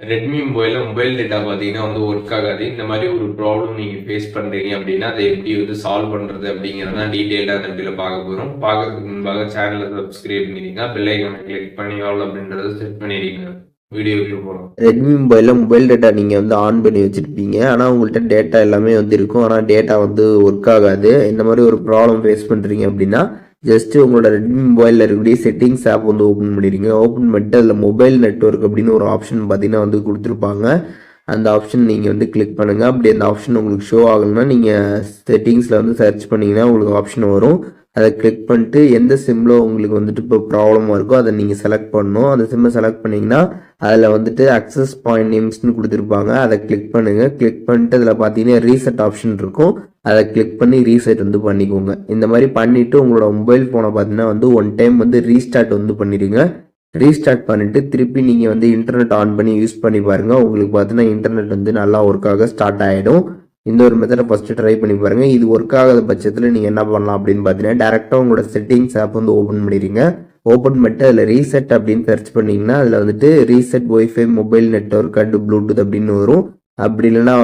Redmi mobile data பார்த்தீங்கன்னா work ஆகாது. இந்த மாதிரி ஒரு ப்ராப்ளம் நீங்கள் ஃபேஸ் பண்ணுறீங்க அப்படின்னா, அதை எப்படி சால்வ் பண்ணுறது அப்படிங்கிறத டீட்டெயிலாக அந்த வீடியோவில் பார்க்க போகிறோம். பார்க்கறதுக்கு முன்பாக சேனலை சப்ஸ்கிரைப் பண்ணிடுங்க. பெல் ஐக்கானை கிளிக் பண்ணி ஆல் அப்படின்றத செட் பண்ணிடுங்க. வீடியோவுக்கு போகலாம். ரெட்மி மொபைல் டேட்டா நீங்கள் ஆன் பண்ணி வச்சுருப்பீங்க. ஆனால் உங்கள்கிட்ட டேட்டா எல்லாமே இருக்கும். ஆனால் டேட்டா ஒர்க் ஆகாது. இந்த மாதிரி ஒரு ப்ராப்ளம் ஃபேஸ் பண்ணுறீங்க அப்படின்னா, ஜஸ்ட் உங்களோட ரெட்மி மொபைலில் இருக்கக்கூடிய செட்டிங்ஸ் ஆப் ஓப்பன் பண்ணிடுங்க. ஓப்பன் பண்ணிட்டு அதில் மொபைல் நெட்வொர்க் அப்படின்னு ஒரு ஆப்ஷன் பார்த்தீங்கன்னா கொடுத்துருப்பாங்க. அந்த ஆப்ஷன் நீங்கள் கிளிக் பண்ணுங்கள். அப்படி அந்த ஆப்ஷன் உங்களுக்கு ஷோ ஆகணும்னா நீங்கள் செட்டிங்ஸில் சர்ச் பண்ணிங்கன்னா உங்களுக்கு ஆப்ஷன் வரும். அதை கிளிக் பண்ணிட்டு எந்த சிம்மில் உங்களுக்கு இப்போ ப்ராப்ளமாக இருக்கோ அதை நீங்கள் செலக்ட் பண்ணணும். அந்த சிம்மை செலக்ட் பண்ணிங்கன்னா அதில் அக்சஸ் பாயிண்ட் நேம்ஸ்னு கொடுத்துருப்பாங்க. அதை கிளிக் பண்ணுங்கள். கிளிக் பண்ணிட்டு அதில் பார்த்தீங்கன்னா ரீசெட் ஆப்ஷன் இருக்கும். அதை கிளிக் பண்ணி ரீசெட் பண்ணிக்கோங்க. இந்த மாதிரி பண்ணிவிட்டு உங்களோட மொபைல் ஃபோனை பார்த்தீங்கன்னா ஒன் டைம் ரீஸ்டார்ட் பண்ணிடுங்க. ரீஸ்டார்ட் பண்ணிவிட்டு திருப்பி நீங்கள் இன்டர்நெட் ஆன் பண்ணி யூஸ் பண்ணி பாருங்கள். உங்களுக்கு பார்த்தீங்கன்னா இன்டர்நெட் நல்லா ஒர்க் ஆக ஸ்டார்ட் ஆகிடும். இந்த ஒரு மெத்தடை ஃபஸ்ட்டு ட்ரை பண்ணி பாருங்கள். இது ஒர்க் ஆகாத பட்சத்தில் நீங்கள் என்ன பண்ணலாம் அப்படின்னு பார்த்தீங்கன்னா டேரெக்டாக உங்களோட செட்டிங்ஸ் ஆப் ஓப்பன் பண்ணிடுங்க. ஓப்பன் பண்ணிட்டு அதில் ரீசெட் அப்படின்னு சர்ச் பண்ணிங்கன்னா அதில் reset wifi mobile network and Bluetooth அப்படின்னு வரும். அப்படி இல்லைன்னா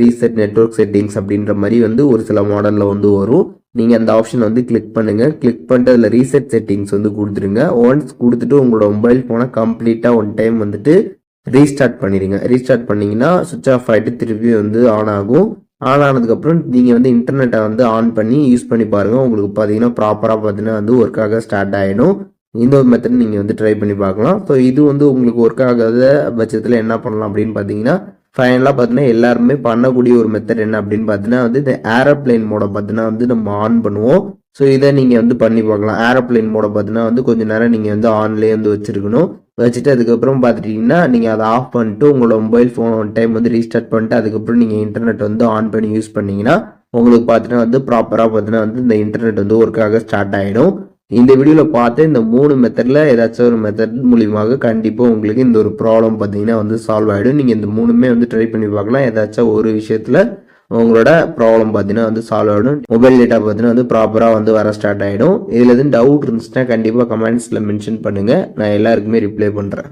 ரீசெட் நெட்வொர்க் செட்டிங்ஸ் அப்படின்ற மாதிரி ஒரு சில மாடலில் வரும். நீங்கள் அந்த ஆப்ஷன் கிளிக் பண்ணுங்கள். கிளிக் பண்ணிட்டு அதில் ரீசெட் செட்டிங்ஸ் கொடுத்துருங்க. ஒன்ஸ் கொடுத்துட்டு உங்களோட மொபைல் ஃபோனை கம்ப்ளீட்டாக ஒன் டைம் ரீஸ்டார்ட் பண்ணிடுங்க. ரீஸ்டார்ட் பண்ணிங்கன்னா சுவிட்ச் ஆஃப் ஆகிட்டு திருப்பி ஆன் ஆகும். ஆன் ஆனதுக்கப்புறம் நீங்கள் இன்டர்நெட்டை ஆன் பண்ணி யூஸ் பண்ணி பாருங்கள். உங்களுக்கு பார்த்தீங்கன்னா ப்ராப்பராக பார்த்தீங்கன்னா ஒர்க் ஆக ஸ்டார்ட் ஆகிடும். இந்த ஒரு மெத்தட் நீங்கள் ட்ரை பண்ணி பார்க்கலாம். ஸோ இது உங்களுக்கு ஒர்க் ஆகாத பட்சத்தில் என்ன பண்ணலாம் அப்படின்னு பார்த்தீங்கன்னா ஃபைனலாக பார்த்தீங்கன்னா எல்லாருமே பண்ணக்கூடிய ஒரு மெத்தட் என்ன அப்படின்னு பார்த்தீங்கன்னா இந்த ஏரோப்ளைன் மோடை பார்த்தீங்கன்னா நம்ம ஆன் பண்ணுவோம். ஸோ இதை நீங்கள் பண்ணி பார்க்கலாம். ஏரோப்ளைன் மோடை பார்த்தீங்கன்னா கொஞ்சம் நேரம் நீங்கள் ஆன்லேயே வச்சுருக்கணும். வச்சுட்டு அதுக்கப்புறம் பார்த்துட்டிங்கன்னா நீங்கள் அதை ஆஃப் பண்ணிட்டு உங்களோட mobile phone one time restart பண்ணிட்டு அதுக்கப்புறம் நீங்கள் இன்டர்நெட் ஆன் பண்ணி யூஸ் பண்ணிங்கன்னா உங்களுக்கு பார்த்தீங்கன்னா ப்ராப்பராக பார்த்தீங்கன்னா இந்த இன்டர்நெட் ஒர்க் ஆக ஸ்டார்ட் ஆகிடும். இந்த வீடியோவில் பார்த்து இந்த 3 மெத்தடில் ஏதாச்சும் ஒரு மெத்தட் மூலியமாக கண்டிப்பாக உங்களுக்கு இந்த ஒரு ப்ராப்ளம் பார்த்தீங்கன்னா சால்வ் ஆகிடும். நீங்கள் இந்த 3மே ட்ரை பண்ணி பார்க்கலாம். ஏதாச்சும் ஒரு விஷயத்தில் உங்களோட ப்ராப்ளம் பார்த்தீங்கன்னா சால்வ் ஆகிடும். மொபைல் டேட்டா பார்த்தீங்கன்னா ப்ராப்பராக வர ஸ்டார்ட் ஆகிடும். இதில் எதுவும் டவுட் இருந்துச்சுன்னா கண்டிப்பாக கமெண்ட்ஸில் மென்ஷன் பண்ணுங்கள். நான் எல்லாருக்குமே ரிப்ளை பண்ணுறேன்.